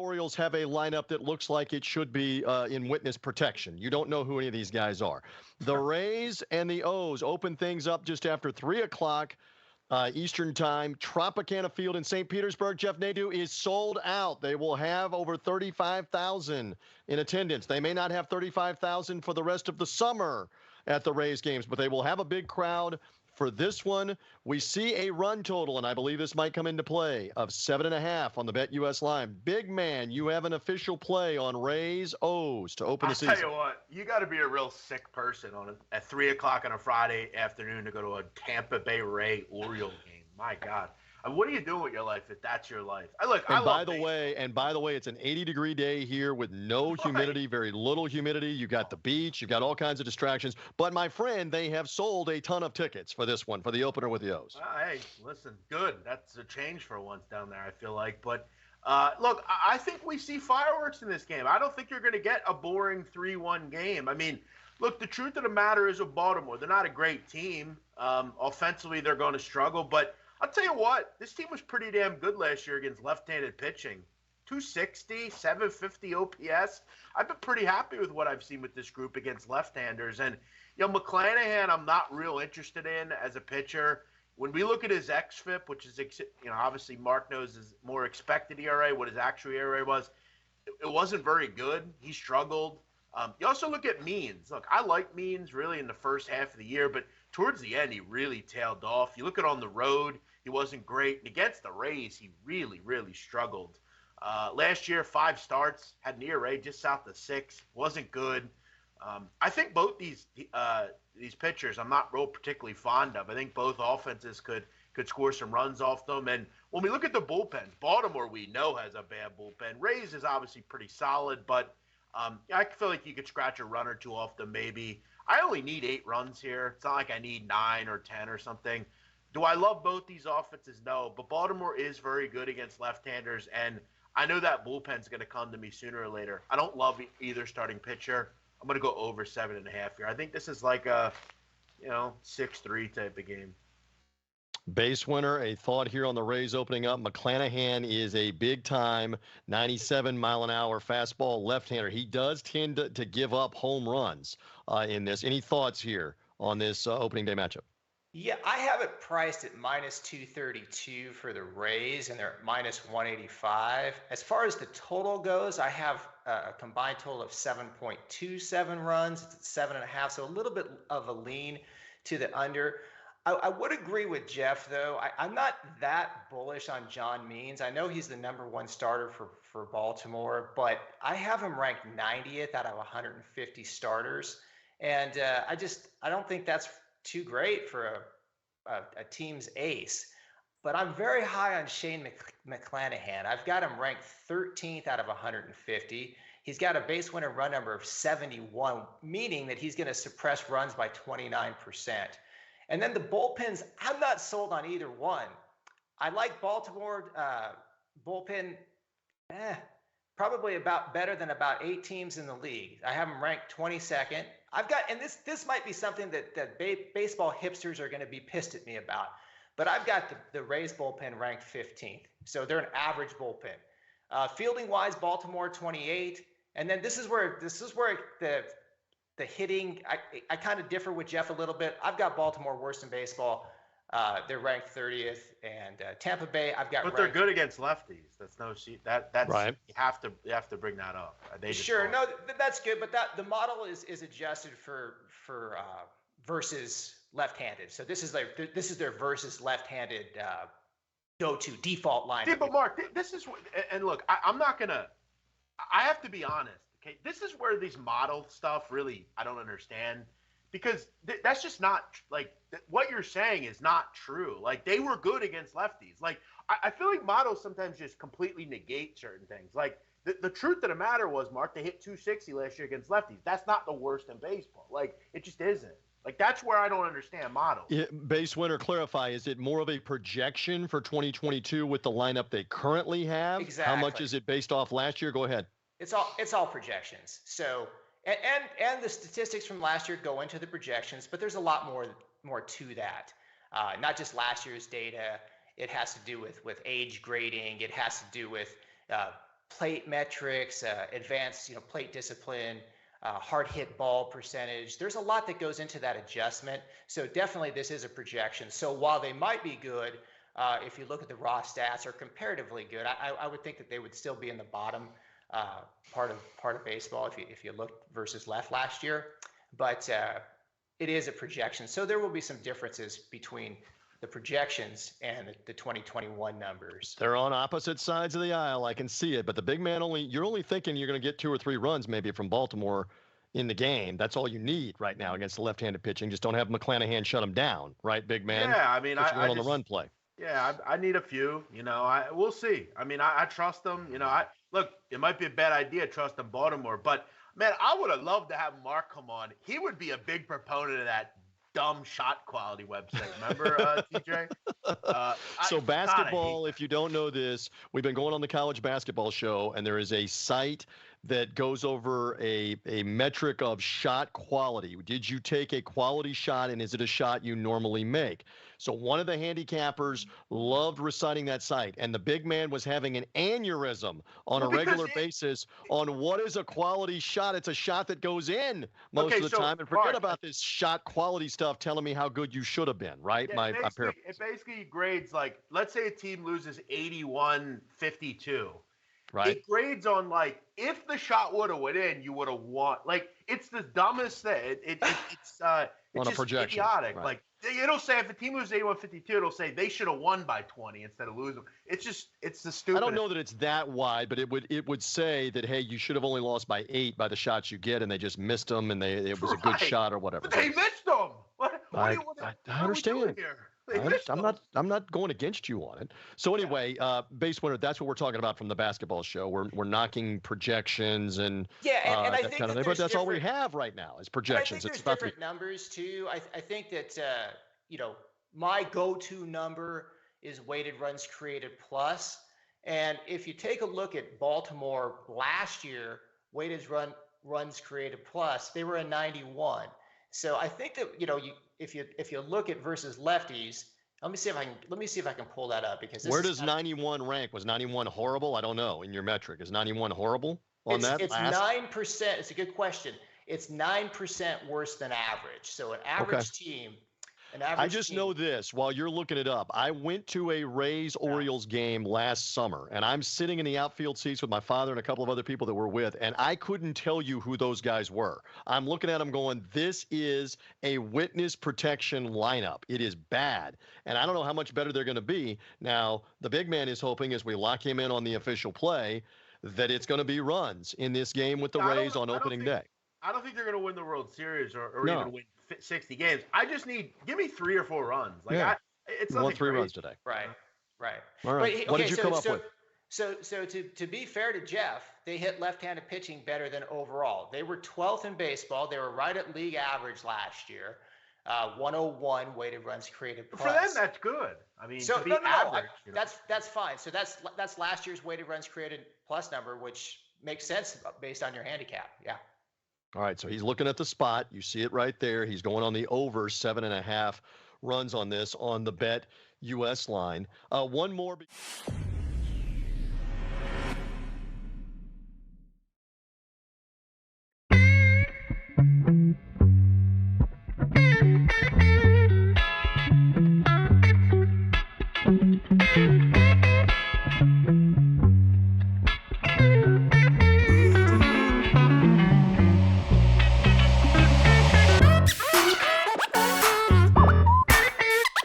Orioles have a lineup that looks like it should be in witness protection. You don't know who any of these guys are. The Rays and the O's open things up just after 3 o'clock Eastern Time. Tropicana Field in St. Petersburg, Jeff Nadu, is sold out. They will have over 35,000 in attendance. They may not have 35,000 for the rest of the summer at the Rays games, but they will have a big crowd. For this one, we see a run total, and I believe this might come into play, of 7.5 on the BetUS line. Big man, you have an official play on Rays O's to open the season. I'll tell you what, you got to be a real sick person at 3 o'clock on a Friday afternoon to go to a Tampa Bay Ray Orioles game. My God. What are you doing with your life if that's your life? By the way, it's an 80-degree day here with no humidity, very little humidity. You got the beach, you got all kinds of distractions. But my friend, they have sold a ton of tickets for this one, for the opener with the O's. Hey, listen, good. That's a change for once down there, I feel like. But look, I think we see fireworks in this game. I don't think you're going to get a boring 3-1 game. I mean, look, the truth of the matter is with Baltimore, they're not a great team. Offensively, they're going to struggle, but I'll tell you what, this team was pretty damn good last year against left-handed pitching. 260, 750 OPS. I've been pretty happy with what I've seen with this group against left-handers. And, McClanahan, I'm not real interested in as a pitcher. When we look at his xFIP, which is, obviously Mark knows his more expected ERA, what his actual ERA was, it wasn't very good. He struggled. You also look at Means. Look, I like Means really in the first half of the year, but towards the end, he really tailed off. You look at on the road, he wasn't great. And against the Rays, he really, really struggled. Last year, 5 starts, had an ERA just south of 6. Wasn't good. I think both these pitchers I'm not real particularly fond of. I think both offenses could score some runs off them. And when we look at the bullpens, Baltimore we know has a bad bullpen. Rays is obviously pretty solid, but I feel like you could scratch a run or two off them maybe. I only need 8 runs here. It's not like I need 9 or 10 or something. Do I love both these offenses? No, but Baltimore is very good against left-handers, and I know that bullpen's going to come to me sooner or later. I don't love either starting pitcher. I'm going to go over 7.5 here. I think this is like a, 6-3 type of game. BaseWinner, a thought here on the Rays opening up. McClanahan is a big-time 97-mile-an-hour fastball left-hander. He does tend to give up home runs in this. Any thoughts here on this opening day matchup? Yeah, I have it priced at -232 for the Rays, and they're at -185. As far as the total goes, I have a combined total of 7.27 runs. It's at 7.5, so a little bit of a lean to the under. I would agree with Jeff, though. I'm not that bullish on John Means. I know he's the #1 starter for Baltimore, but I have him ranked 90th out of 150 starters. And I don't think that's too great for a team's ace. But I'm very high on Shane McClanahan. I've got him ranked 13th out of 150. He's got a base winner run number of 71, meaning that he's going to suppress runs by 29%. And then the bullpens, I'm not sold on either one. I like Baltimore bullpen, probably about better than about 8 teams in the league. I have them ranked 22nd. I've got, and this might be something that baseball hipsters are going to be pissed at me about, but I've got the Rays bullpen ranked 15th. So they're an average bullpen. Fielding wise, Baltimore 28, and then this is where the hitting, I kind of differ with Jeff a little bit. I've got Baltimore worst in baseball. They're ranked 30th, and Tampa Bay, I've got. But they're good against lefties. That's that's right. You have to bring that up. No, that's good. But the model is adjusted for versus left-handed. So this is their versus left-handed go-to default line. Yeah, but Mark, this is and look, I'm not gonna. I have to be honest. Okay, this is where these model stuff really I don't understand, because that's just not like what you're saying is not true. Like they were good against lefties. Like I feel like models sometimes just completely negate certain things. Like the truth of the matter was, Mark, they hit 260 last year against lefties. That's not the worst in baseball. Like it just isn't. Like that's where I don't understand models. BaseWinner, clarify, is it more of a projection for 2022 with the lineup they currently have? Exactly. How much is it based off last year? Go ahead. It's all projections. So and the statistics from last year go into the projections, but there's a lot more to that. Not just last year's data. It has to do with age grading. It has to do with plate metrics, advanced, plate discipline, hard hit ball percentage. There's a lot that goes into that adjustment. So definitely this is a projection. So while they might be good, if you look at the raw stats, are comparatively good, I would think that they would still be in the bottom part of baseball if you look versus left last year. But it is a projection. So there will be some differences between the projections and the 2021 numbers. They're on opposite sides of the aisle. I can see it. But the big man you're only thinking you're going to get 2 or 3 runs maybe from Baltimore in the game. That's all you need right now against the left-handed pitching. Just don't have McClanahan shut him down, right, big man? Yeah, I mean, I on the run play. Yeah, I need a few. We'll see. I mean, I trust them. Look, it might be a bad idea trusting Baltimore, but man, I would have loved to have Mark come on. He would be a big proponent of that dumb shot quality website. Remember, TJ? So basketball, if you don't know this, we've been going on the college basketball show, and there is a site that goes over a metric of shot quality. Did you take a quality shot, and is it a shot you normally make? So one of the handicappers loved reciting that site, and the big man was having an aneurysm on a regular basis on what is a quality shot. It's a shot that goes in most of the time. And forget about this shot quality stuff telling me how good you should have been, right? Yeah, it basically grades like, let's say a team loses 81-52. Right. It grades on like, if the shot would have went in, you would have won. Like, it's the dumbest thing. It's on just a projection. Idiotic. Right. Like, it'll say if a team loses 81-52, it'll say they should have won by 20 instead of losing. It's the stupid. I don't know that it's that wide, but it would say that, hey, you should have only lost by 8 by the shots you get, and they just missed them, and it was a good shot or whatever. But they missed them. I understand. I'm not going against you on it. So anyway, BaseWinner, that's what we're talking about from the basketball show. We're knocking projections and and I that think kind of thing. But that's all we have right now is projections. I think there's different numbers too. I think that my go-to number is weighted runs created plus. And if you take a look at Baltimore last year, weighted runs created plus, they were a 91. So I think that if you look at versus lefties, let me see if I can pull that up, because where does 91 rank? Was 91 horrible? I don't know. In your metric, is 91 horrible on that? It's 9%. It's a good question. It's 9% worse than average. So an average team. I just know this while you're looking it up. I went to a Rays Orioles game last summer, and I'm sitting in the outfield seats with my father and a couple of other people that we're with, and I couldn't tell you who those guys were. I'm looking at them going, this is a witness protection lineup. It is bad, and I don't know how much better they're going to be. Now, the big man is hoping, as we lock him in on the official play, that it's going to be runs in this game with the Rays on opening day. I don't think they're going to win the World Series or even win 60 games. I just give me 3 or 4 runs. It's won 3 runs today. Right. All right. What did you come up with? So to be fair to Jeff, they hit left-handed pitching better than overall. They were 12th in baseball. They were right at league average last year. 101 weighted runs created plus. For them, that's good. I mean, to be average. That's fine. So that's last year's weighted runs created plus number, which makes sense based on your handicap. Yeah. All right, so he's looking at the spot. You see it right there. He's going on the over 7.5 runs on this on the Bet US line. One more.